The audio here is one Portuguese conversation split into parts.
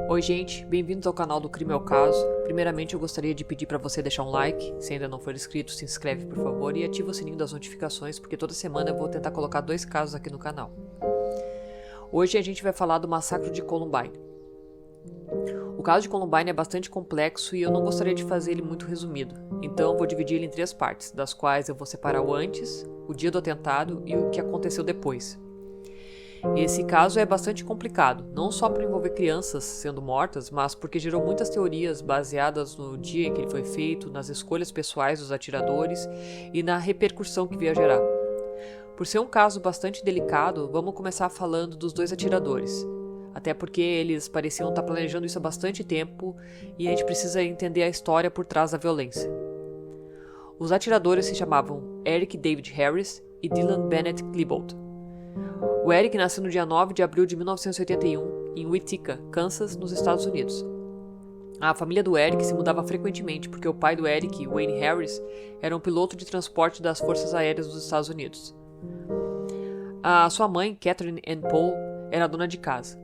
Oi gente, bem-vindos ao canal do Crime ao Caso. Primeiramente eu gostaria de pedir para você deixar um like, se ainda não for inscrito se inscreve por favor e ativa o sininho das notificações porque toda semana eu vou tentar colocar 2 casos aqui no canal. Hoje a gente vai falar do massacre de Columbine. O caso de Columbine é bastante complexo e eu não gostaria de fazer ele muito resumido, então eu vou dividir ele em 3 partes, das quais eu vou separar o antes, o dia do atentado e o que aconteceu depois. Esse caso é bastante complicado, não só por envolver crianças sendo mortas, mas porque gerou muitas teorias baseadas no dia em que ele foi feito, nas escolhas pessoais dos atiradores e na repercussão que veio a gerar. Por ser um caso bastante delicado, vamos começar falando dos 2 atiradores, até porque eles pareciam estar planejando isso há bastante tempo e a gente precisa entender a história por trás da violência. Os atiradores se chamavam Eric David Harris e Dylan Bennett Klebold. O Eric nasceu no dia 9 de abril de 1981, em Utica, Kansas, nos Estados Unidos. A família do Eric se mudava frequentemente porque o pai do Eric, Wayne Harris, era um piloto de transporte das Forças Aéreas dos Estados Unidos. A sua mãe, Catherine Ann Paul, era dona de casa.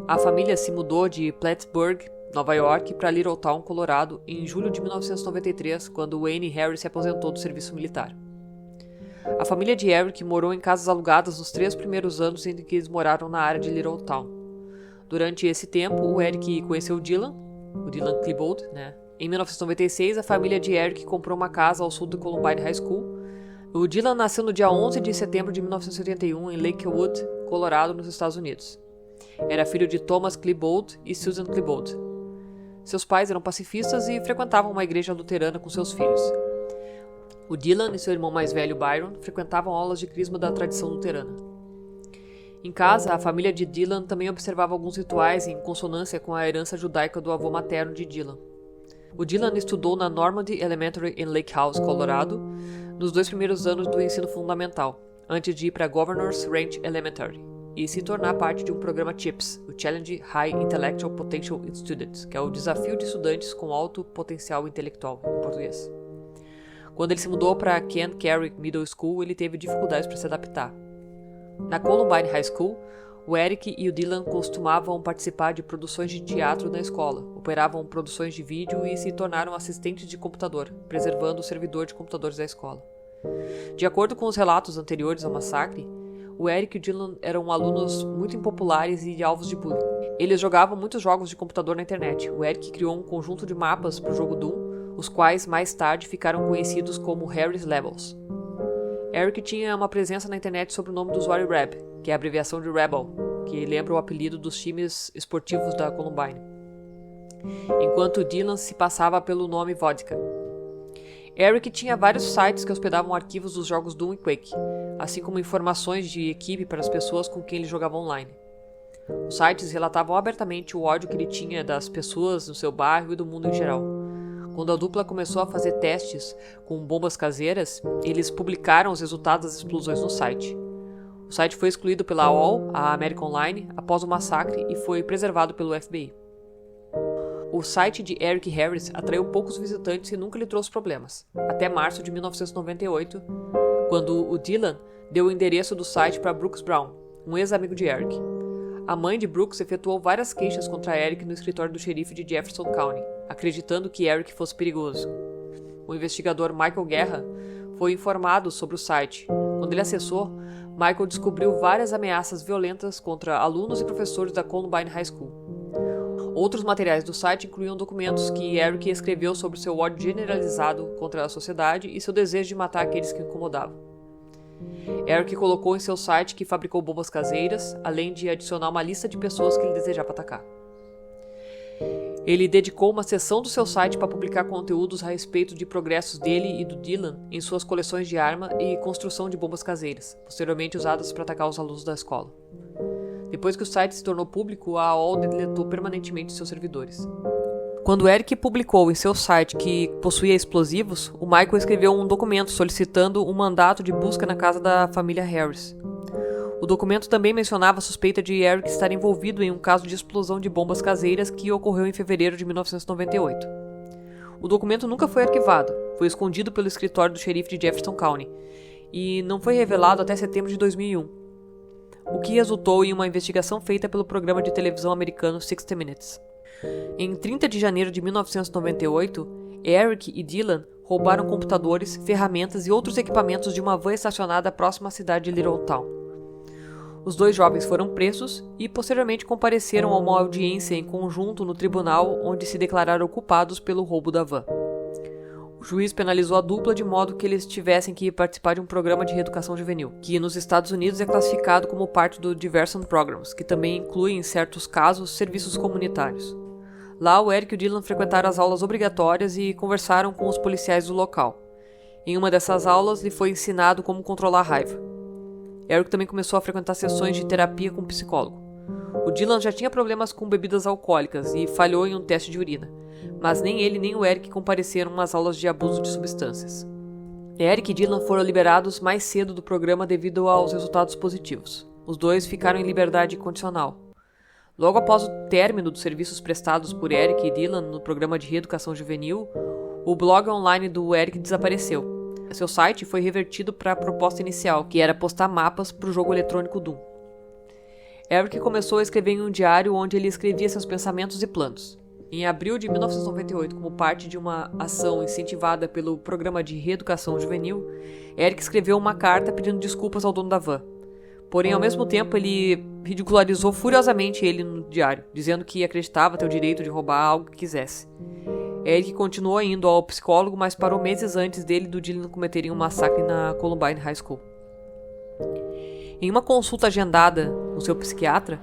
A família se mudou de Plattsburgh, Nova York, para Littleton, Colorado, em julho de 1993, quando Wayne Harris se aposentou do serviço militar. A família de Eric morou em casas alugadas nos 3 primeiros anos em que eles moraram na área de Littleton. Durante esse tempo, o Eric conheceu o Dylan Klebold, Em 1996, a família de Eric comprou uma casa ao sul do Columbine High School. O Dylan nasceu no dia 11 de setembro de 1981 em Lakewood, Colorado, nos Estados Unidos. Era filho de Thomas Klebold e Susan Klebold. Seus pais eram pacifistas e frequentavam uma igreja luterana com seus filhos. O Dylan e seu irmão mais velho, Byron, frequentavam aulas de crisma da tradição luterana. Em casa, a família de Dylan também observava alguns rituais em consonância com a herança judaica do avô materno de Dylan. O Dylan estudou na Normandy Elementary em Lake House, Colorado, nos 2 primeiros anos do ensino fundamental, antes de ir para Governor's Ranch Elementary e se tornar parte de um programa CHIPS, o Challenge High Intellectual Potential Students, que é o desafio de estudantes com alto potencial intelectual, em português. Quando ele se mudou para Ken Carey Middle School, ele teve dificuldades para se adaptar. Na Columbine High School, o Eric e o Dylan costumavam participar de produções de teatro na escola, operavam produções de vídeo e se tornaram assistentes de computador, preservando o servidor de computadores da escola. De acordo com os relatos anteriores ao massacre, o Eric e o Dylan eram alunos muito impopulares e alvos de bullying. Eles jogavam muitos jogos de computador na internet. O Eric criou um conjunto de mapas para o jogo Doom, os quais mais tarde ficaram conhecidos como Harris Levels. Eric tinha uma presença na internet sob o nome do usuário Reb, que é a abreviação de Rebel, que lembra o apelido dos times esportivos da Columbine, enquanto Dylan se passava pelo nome Vodka. Eric tinha vários sites que hospedavam arquivos dos jogos Doom e Quake, assim como informações de equipe para as pessoas com quem ele jogava online. Os sites relatavam abertamente o ódio que ele tinha das pessoas no seu bairro e do mundo em geral. Quando a dupla começou a fazer testes com bombas caseiras, eles publicaram os resultados das explosões no site. O site foi excluído pela AOL, a American Online, após o massacre e foi preservado pelo FBI. O site de Eric Harris atraiu poucos visitantes e nunca lhe trouxe problemas, até março de 1998, quando o Dylan deu o endereço do site para Brooks Brown, um ex-amigo de Eric. A mãe de Brooks efetuou várias queixas contra Eric no escritório do xerife de Jefferson County, acreditando que Eric fosse perigoso. O investigador Michael Guerra foi informado sobre o site. Quando ele acessou, Michael descobriu várias ameaças violentas contra alunos e professores da Columbine High School. Outros materiais do site incluíam documentos que Eric escreveu sobre seu ódio generalizado contra a sociedade e seu desejo de matar aqueles que o incomodavam. Eric colocou em seu site que fabricou bombas caseiras, além de adicionar uma lista de pessoas que ele desejava atacar. Ele dedicou uma seção do seu site para publicar conteúdos a respeito de progressos dele e do Dylan em suas coleções de arma e construção de bombas caseiras, posteriormente usadas para atacar os alunos da escola. Depois que o site se tornou público, a AOL deletou permanentemente seus servidores. Quando Eric publicou em seu site que possuía explosivos, o Michael escreveu um documento solicitando um mandato de busca na casa da família Harris. O documento também mencionava a suspeita de Eric estar envolvido em um caso de explosão de bombas caseiras que ocorreu em fevereiro de 1998. O documento nunca foi arquivado, foi escondido pelo escritório do xerife de Jefferson County e não foi revelado até setembro de 2001. o que resultou em uma investigação feita pelo programa de televisão americano 60 Minutes. Em 30 de janeiro de 1998, Eric e Dylan roubaram computadores, ferramentas e outros equipamentos de uma van estacionada próxima à cidade de Littleton. Os dois jovens foram presos e posteriormente compareceram a uma audiência em conjunto no tribunal, onde se declararam culpados pelo roubo da van. O juiz penalizou a dupla de modo que eles tivessem que participar de um programa de reeducação juvenil, que nos Estados Unidos é classificado como parte do Diversion Programs, que também inclui, em certos casos, serviços comunitários. Lá, o Eric e o Dylan frequentaram as aulas obrigatórias e conversaram com os policiais do local. Em uma dessas aulas, lhe foi ensinado como controlar a raiva. Eric também começou a frequentar sessões de terapia com um psicólogo. O Dylan já tinha problemas com bebidas alcoólicas e falhou em um teste de urina, mas nem ele nem o Eric compareceram às aulas de abuso de substâncias. Eric e Dylan foram liberados mais cedo do programa devido aos resultados positivos. Os dois ficaram em liberdade condicional. Logo após o término dos serviços prestados por Eric e Dylan no programa de reeducação juvenil, o blog online do Eric desapareceu. Seu site foi revertido para a proposta inicial, que era postar mapas para o jogo eletrônico Doom. Eric começou a escrever em um diário onde ele escrevia seus pensamentos e planos. Em abril de 1998, como parte de uma ação incentivada pelo programa de reeducação juvenil, Eric escreveu uma carta pedindo desculpas ao dono da van. Porém, ao mesmo tempo, ele ridicularizou furiosamente ele no diário, dizendo que acreditava ter o direito de roubar algo que quisesse. Eric continuou indo ao psicólogo, mas parou meses antes dele e do Dylan cometerem um massacre na Columbine High School. Em uma consulta agendada com seu psiquiatra,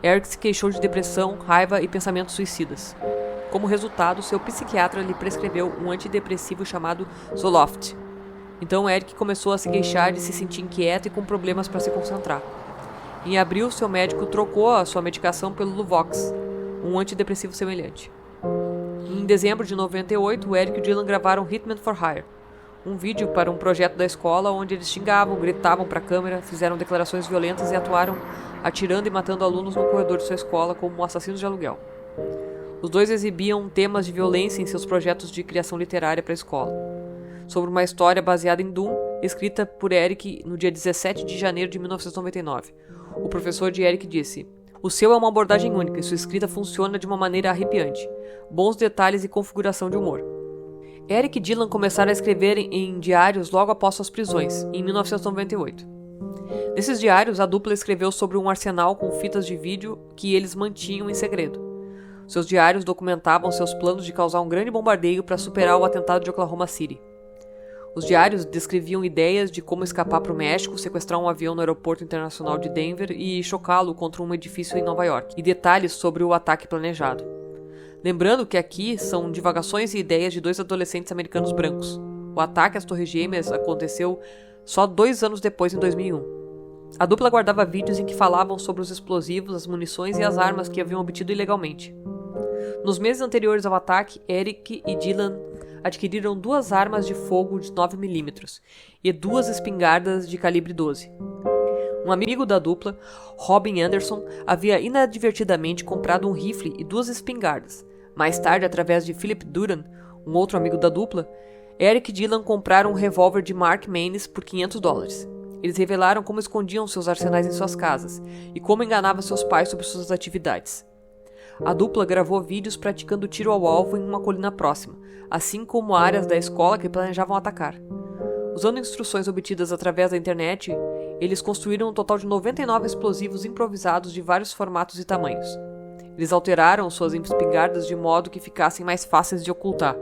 Eric se queixou de depressão, raiva e pensamentos suicidas. Como resultado, seu psiquiatra lhe prescreveu um antidepressivo chamado Zoloft. Então Eric começou a se queixar de se sentir inquieto e com problemas para se concentrar. Em abril, seu médico trocou a sua medicação pelo Luvox, um antidepressivo semelhante. Em dezembro de 98, o Eric e o Dylan gravaram Hitman for Hire, um vídeo para um projeto da escola onde eles xingavam, gritavam para a câmera, fizeram declarações violentas e atuaram atirando e matando alunos no corredor de sua escola como assassinos de aluguel. Os dois exibiam temas de violência em seus projetos de criação literária para a escola. Sobre uma história baseada em Doom, escrita por Eric no dia 17 de janeiro de 1999. O professor de Eric disse: "O seu é uma abordagem única e sua escrita funciona de uma maneira arrepiante. Bons detalhes e configuração de humor." Eric e Dylan começaram a escrever em diários logo após suas prisões, em 1998. Nesses diários, a dupla escreveu sobre um arsenal com fitas de vídeo que eles mantinham em segredo. Seus diários documentavam seus planos de causar um grande bombardeio para superar o atentado de Oklahoma City. Os diários descreviam ideias de como escapar para o México, sequestrar um avião no aeroporto internacional de Denver e chocá-lo contra um edifício em Nova York, e detalhes sobre o ataque planejado. Lembrando que aqui são divagações e ideias de dois adolescentes americanos brancos. O ataque às Torres Gêmeas aconteceu só 2 anos depois, em 2001. A dupla guardava vídeos em que falavam sobre os explosivos, as munições e as armas que haviam obtido ilegalmente. Nos meses anteriores ao ataque, Eric e Dylan adquiriram 2 armas de fogo de 9mm e 2 espingardas de calibre 12. Um amigo da dupla, Robin Anderson, havia inadvertidamente comprado um rifle e 2 espingardas. Mais tarde, através de Philip Duran, um outro amigo da dupla, Eric e Dylan compraram um revólver de Mark Mannes por $500. Eles revelaram como escondiam seus arsenais em suas casas e como enganavam seus pais sobre suas atividades. A dupla gravou vídeos praticando tiro ao alvo em uma colina próxima, assim como áreas da escola que planejavam atacar. Usando instruções obtidas através da internet, eles construíram um total de 99 explosivos improvisados de vários formatos e tamanhos. Eles alteraram suas espingardas de modo que ficassem mais fáceis de ocultar.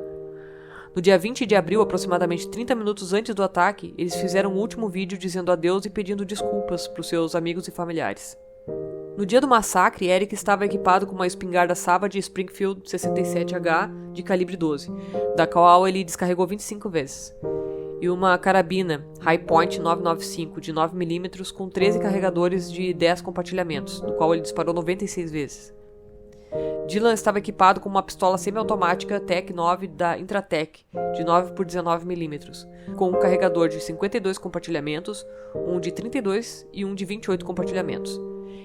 No dia 20 de abril, aproximadamente 30 minutos antes do ataque, eles fizeram um último vídeo dizendo adeus e pedindo desculpas para os seus amigos e familiares. No dia do massacre, Eric estava equipado com uma espingarda Savage Springfield 67H de calibre 12, da qual ele descarregou 25 vezes, e uma carabina Hi-Point 995 de 9mm com 13 carregadores de 10 compartilhamentos, do qual ele disparou 96 vezes. Dylan estava equipado com uma pistola semiautomática Tec-9 da Intratec, de 9x19mm, com um carregador de 52 compartilhamentos, um de 32 e um de 28 compartilhamentos,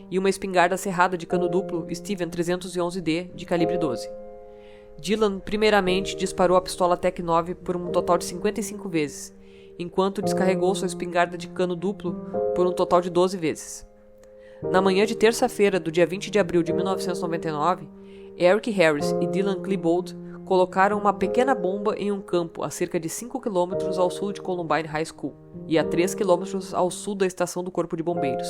e uma espingarda serrada de cano duplo Steven 311D de calibre 12. Dylan primeiramente disparou a pistola Tec-9 por um total de 55 vezes, enquanto descarregou sua espingarda de cano duplo por um total de 12 vezes. Na manhã de terça-feira do dia 20 de abril de 1999, Eric Harris e Dylan Klebold colocaram uma pequena bomba em um campo a cerca de 5 km ao sul de Columbine High School e a 3 km ao sul da estação do Corpo de Bombeiros.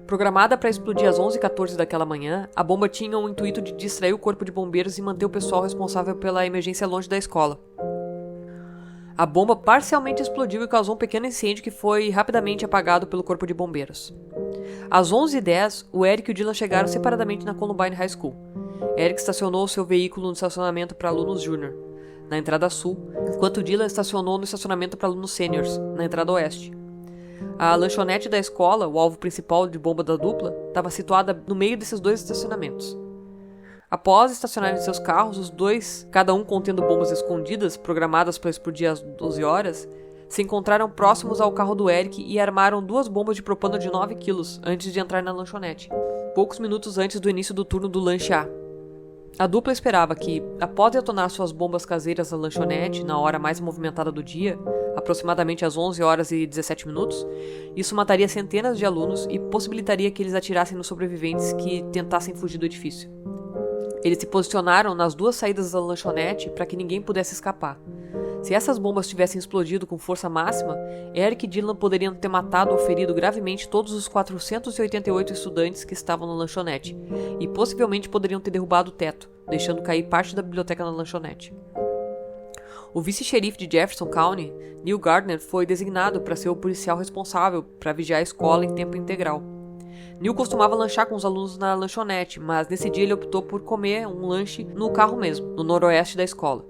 Programada para explodir às 11h14 daquela manhã, a bomba tinha o intuito de distrair o Corpo de Bombeiros e manter o pessoal responsável pela emergência longe da escola. A bomba parcialmente explodiu e causou um pequeno incêndio que foi rapidamente apagado pelo Corpo de Bombeiros. Às 11h10, o Eric e o Dylan chegaram separadamente na Columbine High School. Eric estacionou seu veículo no estacionamento para alunos júnior, na entrada sul, enquanto Dylan estacionou no estacionamento para alunos sêniors, na entrada oeste. A lanchonete da escola, o alvo principal de bomba da dupla, estava situada no meio desses dois estacionamentos. Após estacionarem seus carros, os dois, cada um contendo bombas escondidas, programadas para explodir às 12 horas, se encontraram próximos ao carro do Eric e armaram 2 bombas de propano de 9 kg antes de entrar na lanchonete, poucos minutos antes do início do turno do lanche A. A dupla esperava que, após detonar suas bombas caseiras na lanchonete na hora mais movimentada do dia, aproximadamente às 11h17, isso mataria centenas de alunos e possibilitaria que eles atirassem nos sobreviventes que tentassem fugir do edifício. Eles se posicionaram nas 2 saídas da lanchonete para que ninguém pudesse escapar. Se essas bombas tivessem explodido com força máxima, Eric e Dylan poderiam ter matado ou ferido gravemente todos os 488 estudantes que estavam na lanchonete, e possivelmente poderiam ter derrubado o teto, deixando cair parte da biblioteca na lanchonete. O vice-xerife de Jefferson County, Neil Gardner, foi designado para ser o policial responsável para vigiar a escola em tempo integral. Neil costumava lanchar com os alunos na lanchonete, mas nesse dia ele optou por comer um lanche no carro mesmo, no noroeste da escola.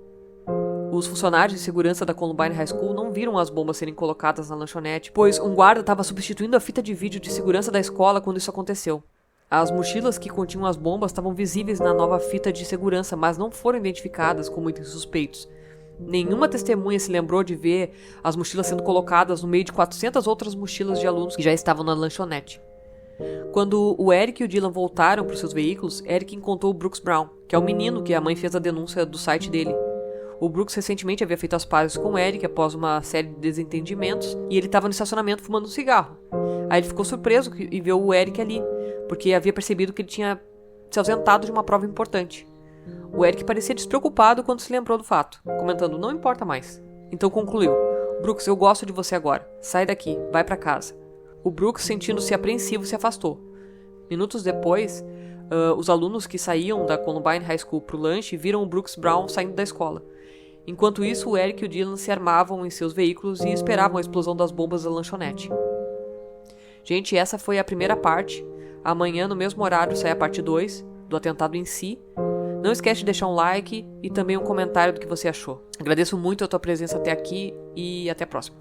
Os funcionários de segurança da Columbine High School não viram as bombas serem colocadas na lanchonete, pois um guarda estava substituindo a fita de vídeo de segurança da escola quando isso aconteceu. As mochilas que continham as bombas estavam visíveis na nova fita de segurança, mas não foram identificadas como itens suspeitos. Nenhuma testemunha se lembrou de ver as mochilas sendo colocadas no meio de 400 outras mochilas de alunos que já estavam na lanchonete. Quando o Eric e o Dylan voltaram para os seus veículos, Eric encontrou o Brooks Brown, que é o menino que a mãe fez a denúncia do site dele. O Brooks recentemente havia feito as pazes com o Eric após uma série de desentendimentos e ele estava no estacionamento fumando um cigarro. Aí ele ficou surpreso e viu o Eric ali, porque havia percebido que ele tinha se ausentado de uma prova importante. O Eric parecia despreocupado quando se lembrou do fato, comentando: "Não importa mais." Então concluiu: "Brooks, eu gosto de você agora. Sai daqui, vai para casa." O Brooks, sentindo-se apreensivo, se afastou. Minutos depois, os alunos que saíam da Columbine High School para o lanche viram o Brooks Brown saindo da escola. Enquanto isso, o Eric e o Dylan se armavam em seus veículos e esperavam a explosão das bombas da lanchonete. Gente, essa foi a primeira parte. Amanhã, no mesmo horário, sai a parte 2 do atentado em si. Não esquece de deixar um like e também um comentário do que você achou. Agradeço muito a tua presença até aqui e até a próxima.